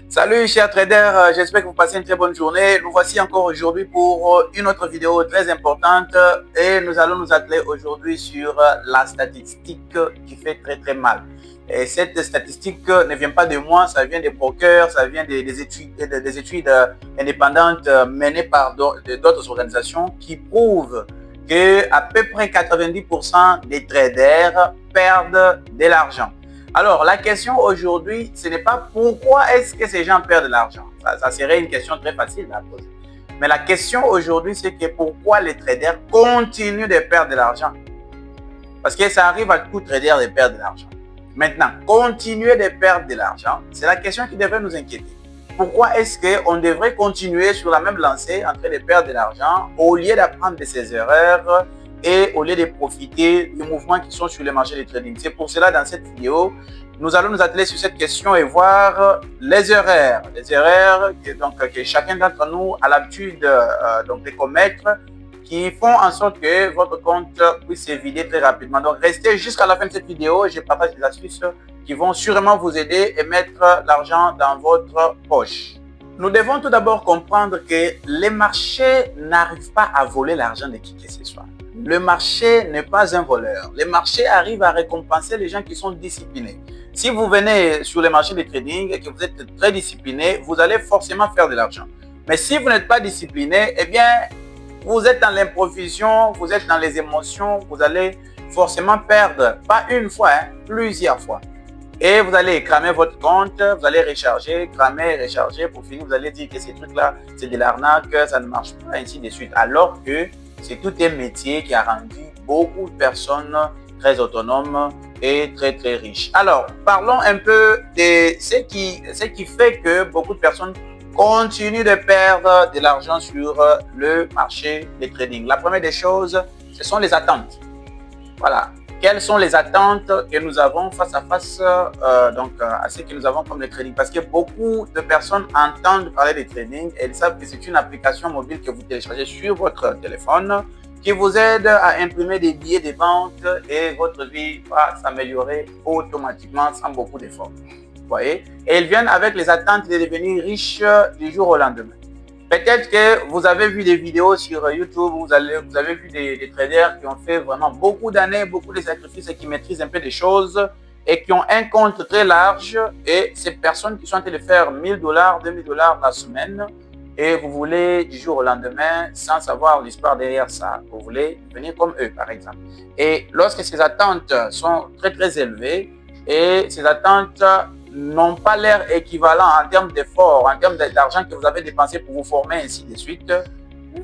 Salut chers traders, j'espère que vous passez une très bonne journée. Nous voici encore aujourd'hui pour une autre vidéo très importante et nous allons nous atteler aujourd'hui sur la statistique qui fait très mal. Et cette statistique ne vient pas de moi, ça vient des brokers, ça vient des études indépendantes menées par d'autres organisations qui prouvent que à peu près 90% des traders perdent de l'argent. Alors, la question aujourd'hui, ce n'est pas pourquoi est-ce que ces gens perdent de l'argent. Ça serait une question très facile à poser. Mais la question aujourd'hui, c'est que pourquoi les traders continuent de perdre de l'argent? Parce que ça arrive à tout trader de perdre de l'argent. Maintenant, continuer de perdre de l'argent, c'est la question qui devrait nous inquiéter. Pourquoi est-ce qu'on devrait continuer sur la même lancée en train de perdre de l'argent au lieu d'apprendre de ses erreurs et au lieu de profiter des mouvements qui sont sur le marché de trading? C'est pour cela, dans cette vidéo, nous allons nous atteler sur cette question et voir les erreurs que chacun d'entre nous a l'habitude de commettre, qui font en sorte que votre compte puisse se vider très rapidement. Donc, restez jusqu'à la fin de cette vidéo et je partage des astuces qui vont sûrement vous aider et mettre l'argent dans votre poche. Nous devons tout d'abord comprendre que les marchés n'arrivent pas à voler l'argent de qui que ce soit. Le marché n'est pas un voleur. Les marchés arrivent à récompenser les gens qui sont disciplinés. Si vous venez sur les marchés de trading et que vous êtes très discipliné, vous allez forcément faire de l'argent. Mais si vous n'êtes pas discipliné, eh bien, vous êtes dans l'improvisation, vous êtes dans les émotions, vous allez forcément perdre, pas une fois, plusieurs fois. Et vous allez cramer votre compte, vous allez recharger, cramer, recharger, pour finir, vous allez dire que ces trucs-là, c'est de l'arnaque, ça ne marche pas, ainsi de suite. Alors que c'est tout un métier qui a rendu beaucoup de personnes très autonomes et très riches. Alors, parlons un peu de ce qui fait que beaucoup de personnes continuent de perdre de l'argent sur le marché des trading. La première des choses, ce sont les attentes. Voilà. Quelles sont les attentes que nous avons face à face à ce que nous avons comme le trading? Parce que beaucoup de personnes entendent parler de trading et elles savent que c'est une application mobile que vous téléchargez sur votre téléphone qui vous aide à imprimer des billets de vente et votre vie va s'améliorer automatiquement sans beaucoup d'efforts. Vous voyez? Et ils viennent avec les attentes de devenir riches du jour au lendemain. Peut-être que vous avez vu des vidéos sur YouTube, vous avez vu des traders qui ont fait vraiment beaucoup d'années, beaucoup de sacrifices et qui maîtrisent un peu des choses et qui ont un compte très large. Et ces personnes qui sont en train de faire $1000, $2000 la semaine, et vous voulez du jour au lendemain, sans savoir l'histoire derrière ça, vous voulez devenir comme eux, par exemple. Et lorsque ces attentes sont très élevées et ces attentes n'ont pas l'air équivalent en termes d'efforts, en termes d'argent que vous avez dépensé pour vous former, ainsi de suite,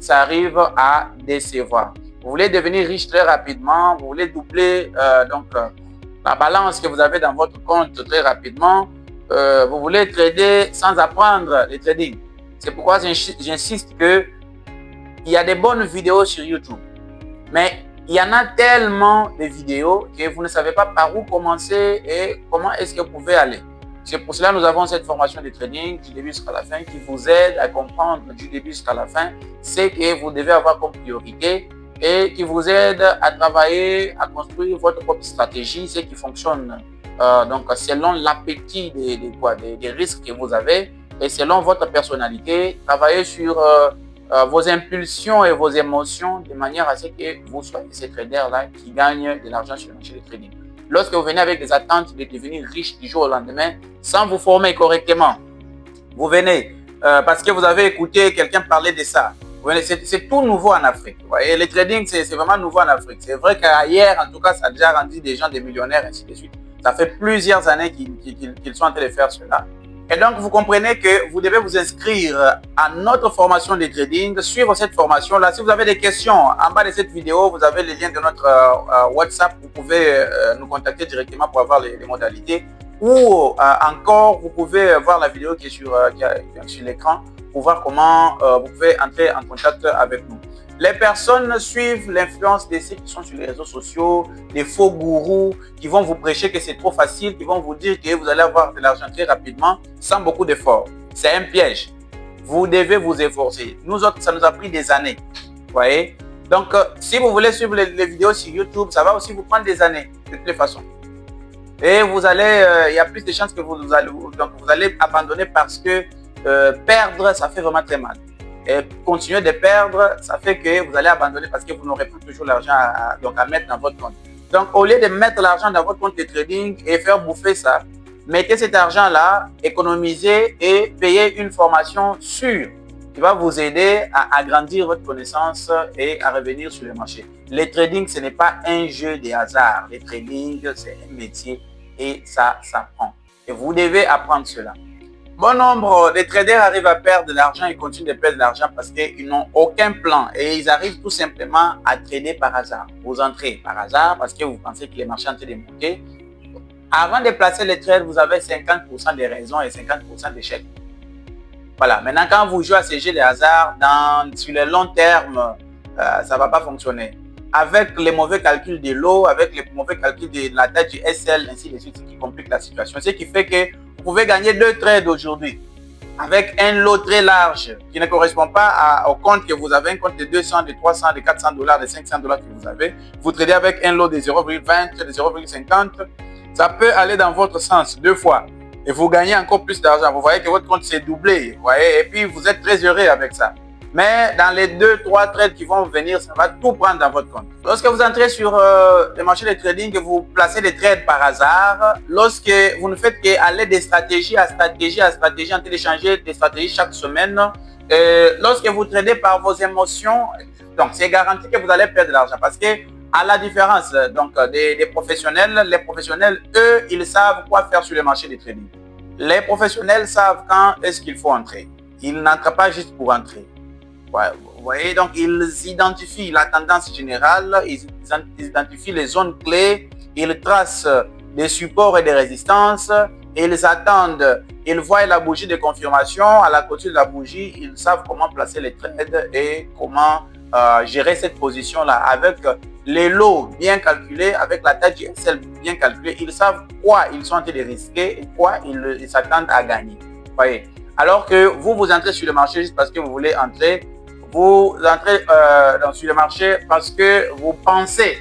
ça arrive à décevoir. Vous voulez devenir riche très rapidement, vous voulez doubler la balance que vous avez dans votre compte très rapidement, vous voulez trader sans apprendre le trading. C'est pourquoi j'insiste qu'il y a des bonnes vidéos sur YouTube, mais il y en a tellement de vidéos que vous ne savez pas par où commencer et comment est-ce que vous pouvez aller. C'est pour cela que nous avons cette formation de trading du début jusqu'à la fin qui vous aide à comprendre du début jusqu'à la fin ce que vous devez avoir comme priorité et qui vous aide à travailler, à construire votre propre stratégie, ce qui fonctionne selon l'appétit des risques que vous avez et selon votre personnalité. Travaillez sur vos impulsions et vos émotions de manière à ce que vous soyez ces traders-là qui gagnent de l'argent sur le marché de trading. Lorsque vous venez avec des attentes de devenir riche du jour au lendemain, sans vous former correctement, vous venez parce que vous avez écouté quelqu'un parler de ça. C'est tout nouveau en Afrique. Vous voyez, le trading, c'est vraiment nouveau en Afrique. C'est vrai qu'ailleurs, en tout cas, ça a déjà rendu des gens des millionnaires, ainsi de suite. Ça fait plusieurs années qu'ils sont en train de faire cela. Et donc, vous comprenez que vous devez vous inscrire à notre formation de trading, suivre cette formation-là. Si vous avez des questions, en bas de cette vidéo, vous avez le lien de notre WhatsApp. Vous pouvez nous contacter directement pour avoir les modalités. Ou encore, vous pouvez voir la vidéo qui est sur l'écran pour voir comment vous pouvez entrer en contact avec nous. Les personnes suivent l'influence de ceux qui sont sur les réseaux sociaux, des faux gourous qui vont vous prêcher que c'est trop facile, qui vont vous dire que vous allez avoir de l'argent très rapidement sans beaucoup d'efforts. C'est un piège. Vous devez vous efforcer. Nous autres, ça nous a pris des années. Vous voyez? Donc, si vous voulez suivre les vidéos sur YouTube, ça va aussi vous prendre des années, de toutes les façons. Et vous allez, il y a plus de chances que vous allez abandonner parce que perdre, ça fait vraiment très mal. Et continuer de perdre, ça fait que vous allez abandonner parce que vous n'aurez pas toujours l'argent à mettre dans votre compte. Donc, au lieu de mettre l'argent dans votre compte de trading et faire bouffer ça, mettez cet argent-là, économisez et payez une formation sûre qui va vous aider à agrandir votre connaissance et à revenir sur le marché. Le trading, ce n'est pas un jeu de hasard. Le trading, c'est un métier et ça s'apprend. Et vous devez apprendre cela. Bon nombre de traders arrivent à perdre de l'argent et continuent de perdre de l'argent parce qu'ils n'ont aucun plan et ils arrivent tout simplement à trader par hasard. Vous entrez par hasard parce que vous pensez que les marchés sont en train de monter. Avant de placer les trades, vous avez 50% de raisons et 50% d'échecs. Voilà. Maintenant, quand vous jouez à ces jeux de hasard, sur le long terme, ça ne va pas fonctionner. Avec les mauvais calculs de l'eau, avec les mauvais calculs de la date du SL, ainsi de suite, ce qui complique la situation. Ce qui fait que vous pouvez gagner 2 trades aujourd'hui avec un lot très large qui ne correspond pas au compte que vous avez, un compte de 200, de 300, de 400 dollars, de 500 dollars que vous avez. Vous tradez avec un lot de 0,20, de 0,50. Ça peut aller dans votre sens 2 fois et vous gagnez encore plus d'argent. Vous voyez que votre compte s'est doublé, vous voyez, et puis vous êtes très heureux avec ça. Mais dans les 2-3 trades qui vont venir, ça va tout prendre dans votre compte. Lorsque vous entrez sur le marché de trading et vous placez des trades par hasard, lorsque vous ne faites qu'aller de stratégie à stratégie à stratégie, en train d'échanger des stratégies chaque semaine, lorsque vous tradez par vos émotions, donc c'est garanti que vous allez perdre de l'argent parce que à la différence donc, des professionnels, les professionnels, eux, ils savent quoi faire sur le marché de trading. Les professionnels savent quand est-ce qu'il faut entrer. Ils n'entrent pas juste pour entrer. Ouais, vous voyez, donc ils identifient la tendance générale, ils identifient les zones clés, ils tracent des supports et des résistances, et ils attendent, ils voient la bougie de confirmation, à la clôture de la bougie, ils savent comment placer les trades et comment gérer cette position-là avec les lots bien calculés, avec la taille du SL bien calculée, ils savent quoi ils sont en train de risquer et quoi ils s'attendent à gagner. Vous voyez, alors que vous entrez sur le marché juste parce que vous voulez entrer. Vous entrez sur le marché parce que vous pensez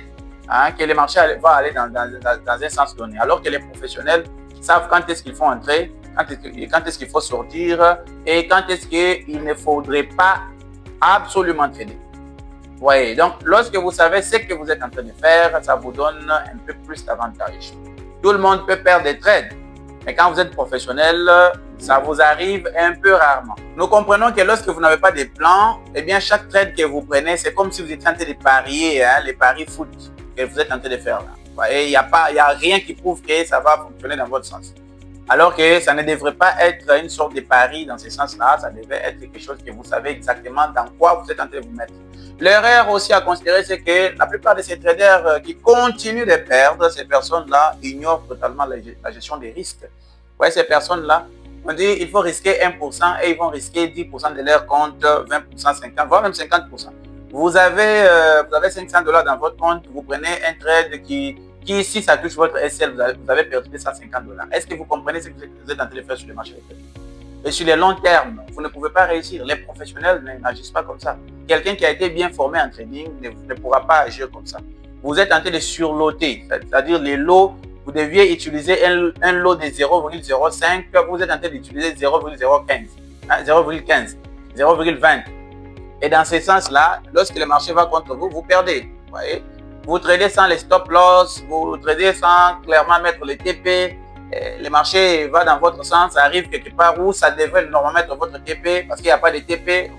que le marché va aller dans un sens donné. Alors que les professionnels savent quand est-ce qu'il faut entrer, quand est-ce qu'il faut sortir et quand est-ce qu'il ne faudrait pas absolument trader. Vous voyez, donc lorsque vous savez ce que vous êtes en train de faire, ça vous donne un peu plus d'avantages. Tout le monde peut perdre des trades. Mais quand vous êtes professionnel, ça vous arrive un peu rarement. Nous comprenons que lorsque vous n'avez pas de plan, eh bien, chaque trade que vous prenez, c'est comme si vous étiez en train de parier, les paris foot que vous êtes en train de faire là. Vous voyez, il n'y a rien qui prouve que ça va fonctionner dans votre sens. Alors que ça ne devrait pas être une sorte de pari dans ce sens-là, ça devrait être quelque chose que vous savez exactement dans quoi vous êtes en train de vous mettre. L'erreur aussi à considérer, c'est que la plupart de ces traders qui continuent de perdre, ces personnes-là ignorent totalement la gestion des risques. Vous voyez, ces personnes-là, on dit qu'il faut risquer 1% et ils vont risquer 10% de leur compte, 20%, 50%, voire même 50%. Vous avez 500 dollars dans votre compte, vous prenez un trade qui si ça touche votre SL, vous avez perdu 150 dollars. Est-ce que vous comprenez ce que vous êtes en train de faire sur le marché des trading? Et sur les longs termes, vous ne pouvez pas réussir. Les professionnels n'agissent pas comme ça. Quelqu'un qui a été bien formé en trading ne pourra pas agir comme ça. Vous êtes en train de surloter, c'est-à-dire les lots, vous deviez utiliser un lot de 0,05, vous êtes en train d'utiliser 0,015, 0,15, 0,20. Et dans ce sens-là, lorsque le marché va contre vous, vous perdez. Vous voyez? Vous tradez sans les stop loss, vous tradez sans clairement mettre les TP. Le marché va dans votre sens, ça arrive quelque part où ça devrait normalement être votre TP parce qu'il n'y a pas de TP,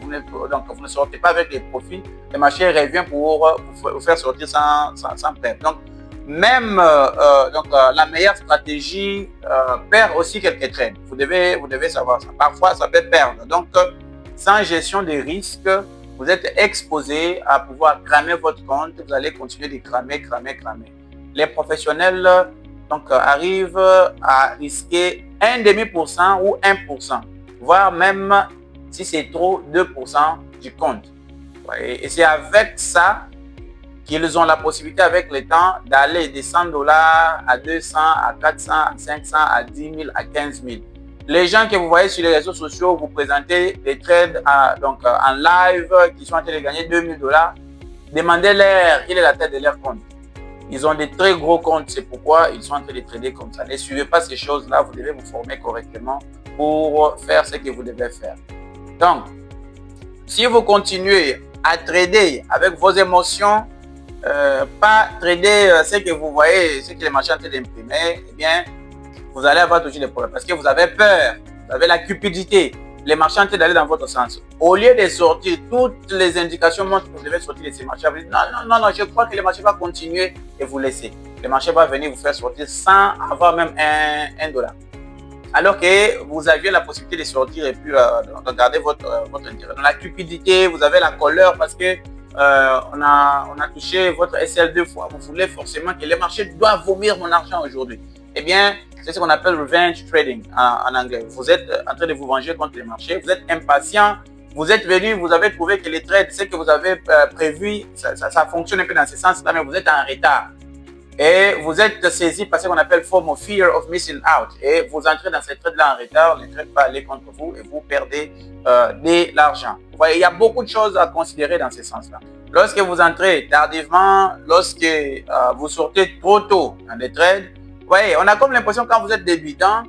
donc vous ne sortez pas avec les profits. Le marché revient pour vous faire sortir sans perdre. Donc, même la meilleure stratégie perd aussi quelques trades. Vous devez savoir ça. Parfois, ça peut perdre. Donc, sans gestion des risques, vous êtes exposé à pouvoir cramer votre compte. Vous allez continuer de cramer. Les professionnels arrivent à risquer 1,5% ou 1%, voire même, si c'est trop, 2% du compte. Et c'est avec ça qu'ils ont la possibilité avec le temps d'aller de 100 dollars à 200, à 400, à 500, à 10 000, à 15 000. Les gens que vous voyez sur les réseaux sociaux, vous présentez des trades en live qui sont en train de gagner 2 000 dollars. Demandez-leur quelle est la tête de leur compte. Ils ont des très gros comptes, c'est pourquoi ils sont en train de trader comme ça. Ne suivez pas ces choses-là, vous devez vous former correctement pour faire ce que vous devez faire. Donc, si vous continuez à trader avec vos émotions, pas trader ce que vous voyez, ce que les marchés sont en train d'imprimer, eh bien, vous allez avoir toujours des problèmes parce que vous avez peur, vous avez la cupidité. Les marchés sont en train d'aller dans votre sens. Au lieu de sortir, toutes les indications montrent que vous devez sortir de ces marchés. Vous dites, non, je crois que les marchés vont continuer et vous laisser. Les marchés vont venir vous faire sortir sans avoir même un dollar. Alors que vous aviez la possibilité de sortir et puis de garder votre intérêt. Dans la cupidité, vous avez la colère parce que on a touché votre SL 2 fois. Vous voulez forcément que les marchés doivent vomir mon argent aujourd'hui. Eh bien, c'est ce qu'on appelle revenge trading en anglais. Vous êtes en train de vous venger contre les marchés. Vous êtes impatient. Vous êtes venu, vous avez trouvé que les trades, ce que vous avez prévu, ça fonctionne un peu dans ce sens-là, mais vous êtes en retard. Et vous êtes saisi par ce qu'on appelle FOMO, Fear of Missing Out. Et vous entrez dans ces trades-là en retard, les trades va aller contre vous et vous perdez de l'argent. Vous voyez, il y a beaucoup de choses à considérer dans ce sens-là. Lorsque vous entrez tardivement, lorsque vous sortez trop tôt dans des trades, vous voyez, on a comme l'impression quand vous êtes débutant,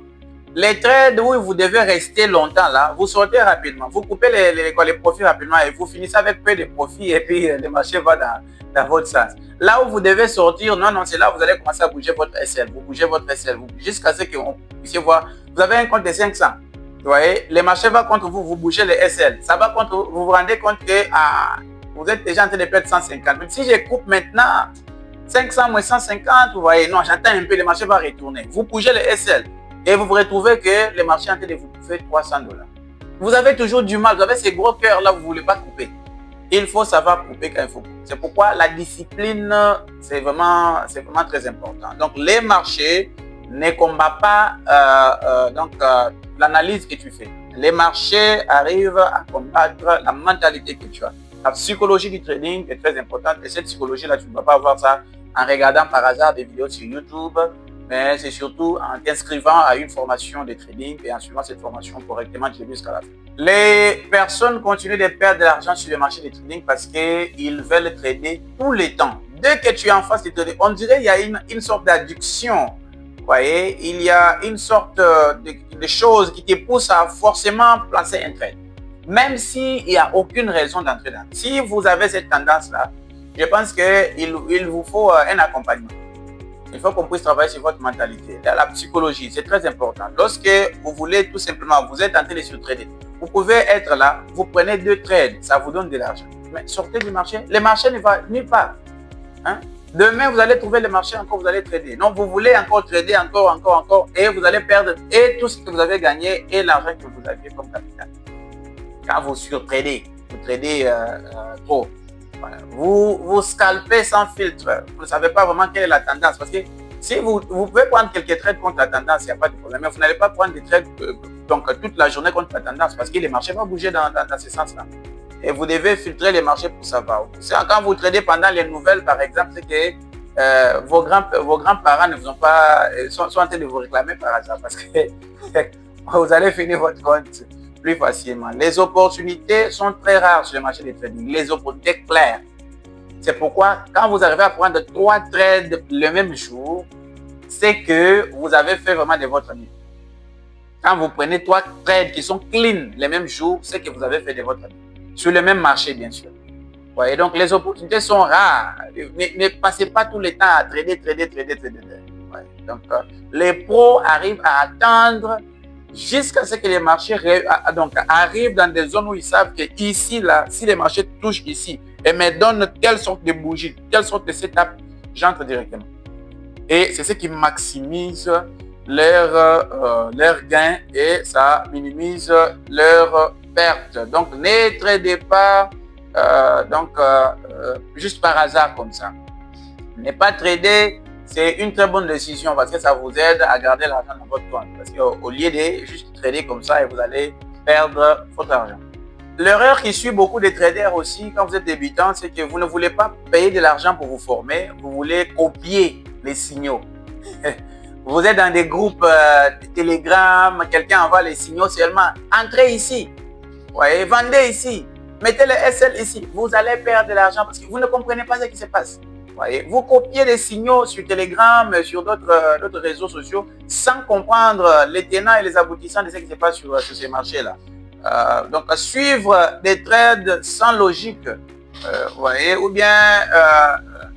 les trades où vous devez rester longtemps là, vous sortez rapidement, vous coupez les profits rapidement et vous finissez avec peu de profits et puis le marché va dans votre sens. Là où vous devez sortir, non, c'est là où vous allez commencer à bouger votre SL. Vous bougez votre SL, jusqu'à ce que vous puissiez voir. Vous avez un compte de 500. Vous voyez, les marchés vont contre vous, vous bougez les SL. Ça va contre vous, vous vous rendez compte que vous êtes déjà en train de perdre 150. Mais si je coupe maintenant 500 moins 150, vous voyez, non, j'attends un peu, le marché va retourner. Vous bougez les SL et vous vous retrouvez que le marché est en train de vous bouffer 300 $. Vous avez toujours du mal, vous avez ces gros cœurs là, vous ne voulez pas couper. Il faut savoir couper quand il faut couper. C'est pourquoi la discipline, c'est vraiment très important. Donc, les marchés ne combattent pas l'analyse que tu fais. Les marchés arrivent à combattre la mentalité que tu as. La psychologie du trading est très importante et cette psychologie-là, tu ne vas pas avoir ça en regardant par hasard des vidéos sur YouTube, mais c'est surtout en t'inscrivant à une formation de trading et en suivant cette formation correctement jusqu'à la fin. Les personnes continuent de perdre de l'argent sur le marché de trading parce qu'ils veulent trader tout le temps. Dès que tu es en face de trader, on dirait qu'il y a une sorte d'addiction. Vous voyez, il y a une sorte de choses qui te poussent à forcément placer un trade. Même s'il n'y a aucune raison d'entrer là. Si vous avez cette tendance-là, je pense qu'il vous faut un accompagnement. Il faut qu'on puisse travailler sur votre mentalité. La psychologie, c'est très important. Lorsque vous voulez tout simplement, vous êtes en train de se-trader, vous pouvez être là, vous prenez 2 trades, ça vous donne de l'argent. Mais sortez du marché, le marché ne va nulle part. Hein? Demain, vous allez trouver le marché encore, vous allez trader. Non, vous voulez encore trader, encore, et vous allez perdre et tout ce que vous avez gagné et l'argent que vous aviez comme capital. Quand vous surtradez, vous tradez trop. Vous scalpez sans filtre. Vous ne savez pas vraiment quelle est la tendance. Parce que si vous pouvez prendre quelques trades contre la tendance, il n'y a pas de problème. Mais vous n'allez pas prendre des trades toute la journée contre la tendance parce que les marchés vont bouger dans ce sens-là. Et vous devez filtrer les marchés pour savoir. Quand vous tradez pendant les nouvelles, par exemple, c'est que vos grands-parents ne vous ont pas, sont en train de vous réclamer par hasard parce que vous allez finir votre compte plus facilement. Les opportunités sont très rares sur le marché des trading. Les opportunités claires. C'est pourquoi, quand vous arrivez à prendre 3 trades le même jour, c'est que vous avez fait vraiment de votre mieux. Quand vous prenez 3 trades qui sont clean le même jour, c'est que vous avez fait de votre mieux. Sur le même marché, bien sûr. Ouais, donc, les opportunités sont rares. Ne passez pas tout le temps à trader. Ouais, donc, les pros arrivent à attendre jusqu'à ce que les marchés arrivent dans des zones où ils savent que ici, là, si les marchés touchent ici et me donnent telle sorte de bougie, telle sorte de setup, j'entre directement. Et c'est ce qui maximise leur gain et ça minimise leur perte. Donc, ne tradez pas juste par hasard comme ça. Ne pas trader, c'est une très bonne décision parce que ça vous aide à garder l'argent dans votre compte. Parce qu'au lieu de juste trader comme ça, vous allez perdre votre argent. L'erreur qui suit beaucoup de traders aussi quand vous êtes débutant, c'est que vous ne voulez pas payer de l'argent pour vous former, vous voulez copier les signaux. Vous êtes dans des groupes de Telegram, quelqu'un envoie les signaux seulement. Entrez ici, voyez, vendez ici, mettez le SL ici. Vous allez perdre de l'argent parce que vous ne comprenez pas ce qui se passe. Voyez, vous copiez des signaux sur Telegram, sur d'autres réseaux sociaux, sans comprendre les tenants et les aboutissants de ce qui se passe sur ces marchés-là. Donc, suivre des trades sans logique, voyez, ou bien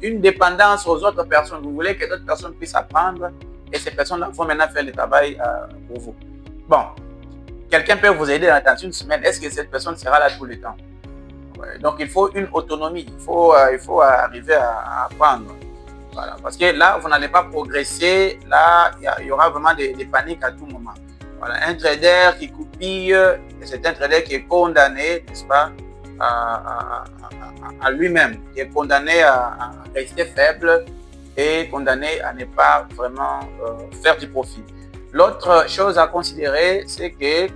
une dépendance aux autres personnes. Vous voulez que d'autres personnes puissent apprendre et ces personnes-là vont maintenant faire le travail pour vous. Bon, quelqu'un peut vous aider dans une semaine. Est-ce que cette personne sera là tout le temps? Ouais, donc, il faut une autonomie. Il faut arriver à apprendre. Voilà, parce que là, vous n'allez pas progresser. Là, il y aura vraiment des paniques à tout moment. Voilà, un trader qui coupille, c'est un trader qui est condamné, n'est-ce pas, à lui-même, qui est condamné à rester faible et condamné à ne pas vraiment faire du profit. L'autre chose à considérer, c'est que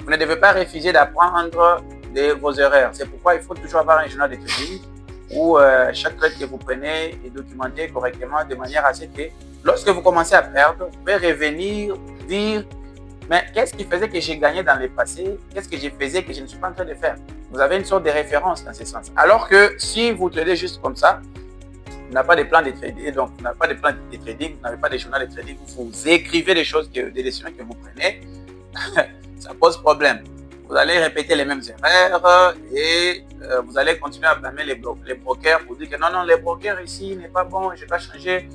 vous ne devez pas refuser d'apprendre de vos erreurs. C'est pourquoi il faut toujours avoir un journal de trading où chaque trade que vous prenez est documenté correctement de manière à ce que lorsque vous commencez à perdre, vous pouvez revenir, dire mais qu'est-ce qui faisait que j'ai gagné dans le passé? Qu'est-ce que je faisais que je ne suis pas en train de faire? Vous avez une sorte de référence dans ce sens. Alors que si vous tradez juste comme ça, vous n'avez pas de plan de trading, donc vous n'avez pas de plan de trading, vous n'avez pas de journal de trading, vous écrivez des choses, des décisions que vous prenez, ça pose problème. Vous allez répéter les mêmes erreurs et vous allez continuer à blâmer les brokers pour dire que non, les brokers ici n'est pas bon, je dois changer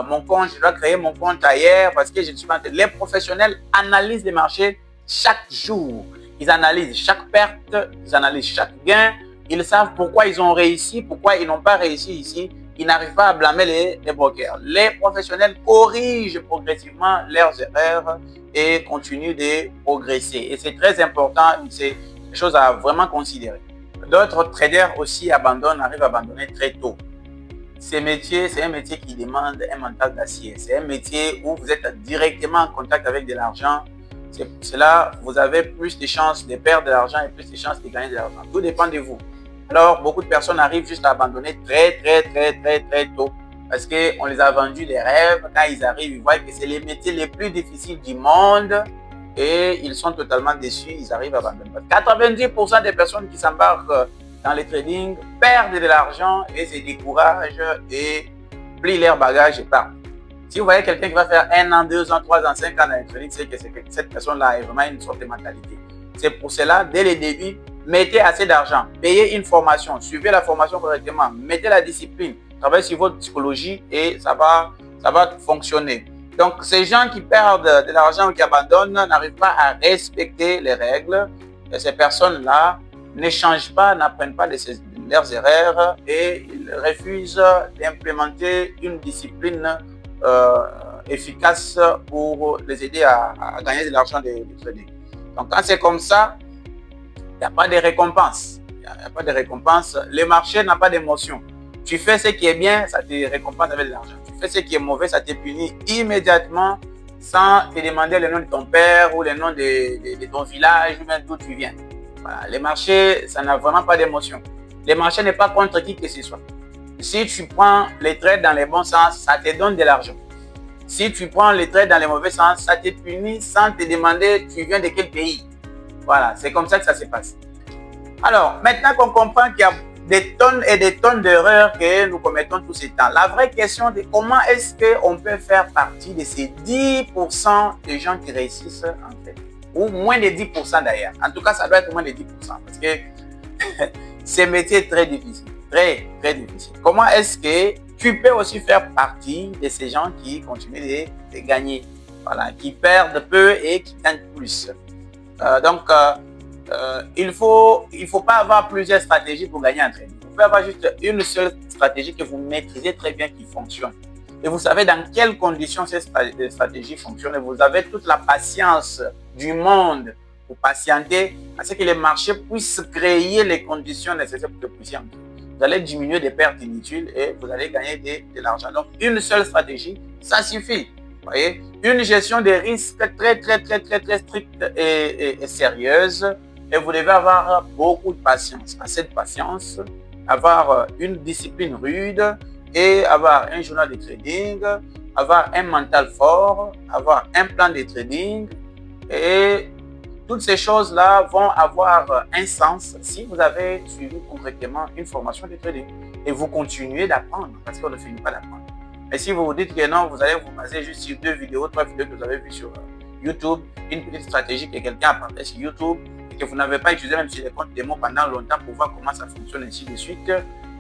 mon compte, je dois créer mon compte ailleurs parce que je ne suis pas... Les professionnels analysent les marchés chaque jour. Ils analysent chaque perte, ils analysent chaque gain, ils savent pourquoi ils ont réussi, pourquoi ils n'ont pas réussi ici. Ils n'arrivent pas à blâmer les brokers. Les professionnels corrigent progressivement leurs erreurs et continuent de progresser. Et c'est très important, c'est une chose à vraiment considérer. D'autres traders aussi arrivent à abandonner très tôt. C'est un métier qui demande un mental d'acier. C'est un métier où vous êtes directement en contact avec de l'argent. C'est là vous avez plus de chances de perdre de l'argent et plus de chances de gagner de l'argent. Tout dépend de vous. Alors, beaucoup de personnes arrivent juste à abandonner très tôt parce qu'on les a vendus des rêves. Quand ils arrivent, ils voient que c'est les métiers les plus difficiles du monde et ils sont totalement déçus. Ils arrivent à abandonner. 90% des personnes qui s'embarquent dans le trading perdent de l'argent et se découragent et plient leurs bagages et partent. Si vous voyez quelqu'un qui va faire 1 an, 2 ans, 3 ans, 5 ans dans le trading, c'est que cette personne-là est vraiment une sorte de mentalité. C'est pour cela, dès le début, mettez assez d'argent, payez une formation, suivez la formation correctement, mettez la discipline, travaillez sur votre psychologie et ça va fonctionner. Donc, ces gens qui perdent de l'argent ou qui abandonnent n'arrivent pas à respecter les règles. Et ces personnes-là ne changent pas, n'apprennent pas de leurs erreurs et ils refusent d'implémenter une discipline efficace pour les aider à gagner de l'argent de trading. Donc, quand c'est comme ça, il n'y a pas de récompense. Il n'y a pas de récompense. Le marché n'a pas d'émotion. Tu fais ce qui est bien, ça te récompense avec de l'argent. Tu fais ce qui est mauvais, ça te punit immédiatement sans te demander le nom de ton père ou le nom de ton village ou même d'où tu viens. Voilà. Le marché, ça n'a vraiment pas d'émotion. Le marché n'est pas contre qui que ce soit. Si tu prends les trades dans les bons sens, ça te donne de l'argent. Si tu prends les trades dans les mauvais sens, ça te punit sans te demander tu viens de quel pays. Voilà, c'est comme ça que ça se passe. Alors, maintenant qu'on comprend qu'il y a des tonnes et des tonnes d'erreurs que nous commettons tout ce temps, la vraie question est comment est-ce qu'on peut faire partie de ces 10% des gens qui réussissent en fait, ou moins de 10% d'ailleurs. En tout cas, ça doit être moins de 10% parce que ce métier est très difficile, très difficile. Comment est-ce que tu peux aussi faire partie de ces gens qui continuent de gagner, voilà, qui perdent peu et qui gagnent plus. Il ne faut pas avoir plusieurs stratégies pour gagner en trading. Vous pouvez avoir juste une seule stratégie que vous maîtrisez très bien qui fonctionne. Et vous savez dans quelles conditions cette stratégie fonctionne. Et vous avez toute la patience du monde pour patienter à ce que les marchés puissent créer les conditions nécessaires pour que vous puissiez entrer. Vous allez diminuer des pertes inutiles et vous allez gagner de l'argent. Donc, une seule stratégie, ça suffit. Vous voyez, une gestion des risques très stricte et sérieuse. Et vous devez avoir beaucoup de patience, assez de patience, avoir une discipline rude et avoir un journal de trading, avoir un mental fort, avoir un plan de trading et toutes ces choses-là vont avoir un sens si vous avez suivi concrètement une formation de trading et vous continuez d'apprendre parce qu'on ne finit pas d'apprendre. Mais si vous vous dites que non, vous allez vous baser juste sur 2 vidéos, 3 vidéos que vous avez vues sur YouTube, une petite stratégie que quelqu'un a partagée sur YouTube et que vous n'avez pas utilisé même sur les comptes démo pendant longtemps pour voir comment ça fonctionne ainsi de suite,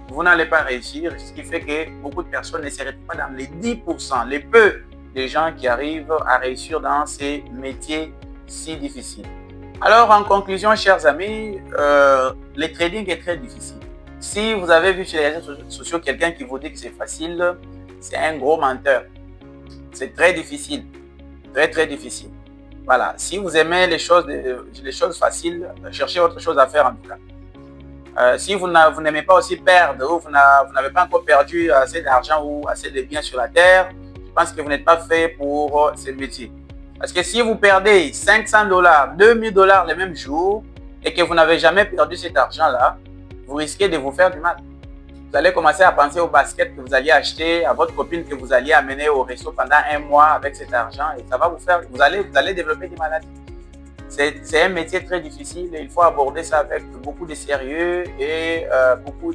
vous n'allez pas réussir. Ce qui fait que beaucoup de personnes ne se retrouvent pas dans les 10%, les peu de gens qui arrivent à réussir dans ces métiers si difficiles. Alors, en conclusion, chers amis, le trading est très difficile. Si vous avez vu sur les réseaux sociaux quelqu'un qui vous dit que c'est facile, c'est un gros menteur. C'est très difficile. Très, très difficile. Voilà. Si vous aimez les choses faciles, cherchez autre chose à faire en tout cas. Si vous n'aimez pas aussi perdre ou vous n'avez pas encore perdu assez d'argent ou assez de biens sur la terre, je pense que vous n'êtes pas fait pour ce métier. Parce que si vous perdez 500 $, 2000 $ le même jour et que vous n'avez jamais perdu cet argent-là, vous risquez de vous faire du mal. Vous allez commencer à penser au basket que vous alliez acheter, à votre copine que vous alliez amener au resto pendant un mois avec cet argent et ça va vous faire, vous allez développer des maladies. C'est un métier très difficile et il faut aborder ça avec beaucoup de sérieux et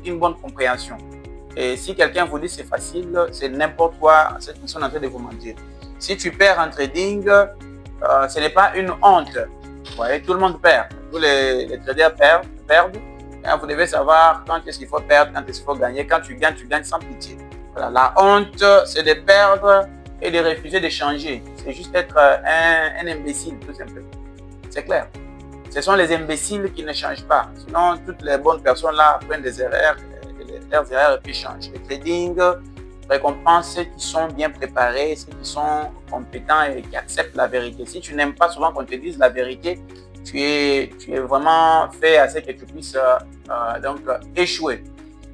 une bonne compréhension. Et si quelqu'un vous dit c'est facile, c'est n'importe quoi, cette personne est en train de vous mentir. Si tu perds en trading, ce n'est pas une honte. Vous voyez, tout le monde perd. Tous les traders perdent. Et vous devez savoir quand est-ce qu'il faut perdre, quand est-ce qu'il faut gagner. Quand tu gagnes sans pitié. Voilà, la honte, c'est de perdre et de refuser de changer. C'est juste être un imbécile, tout simplement. C'est clair. Ce sont les imbéciles qui ne changent pas. Sinon, toutes les bonnes personnes là prennent des erreurs, leurs erreurs et puis changent. Le trading récompense ceux qui sont bien préparés, ceux qui sont compétents et qui acceptent la vérité. Si tu n'aimes pas souvent qu'on te dise la vérité, tu es vraiment fait à ce que tu puisses échouer.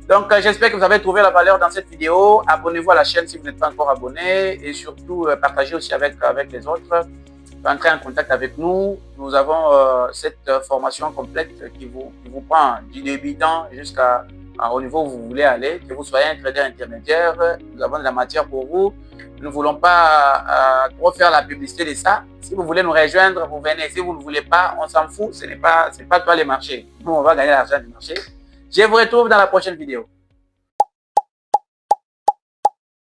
Donc, j'espère que vous avez trouvé la valeur dans cette vidéo. Abonnez-vous à la chaîne si vous n'êtes pas encore abonné et surtout, partagez aussi avec les autres. Entrez en contact avec nous. Nous avons cette formation complète qui vous prend du débutant jusqu'au niveau où vous voulez aller. Que vous soyez un trader intermédiaire, nous avons de la matière pour vous. Nous ne voulons pas trop faire la publicité de ça. Si vous voulez nous rejoindre, vous venez. Si vous ne voulez pas, on s'en fout. Ce n'est pas toi les marchés. Nous, on va gagner l'argent du marché. Je vous retrouve dans la prochaine vidéo.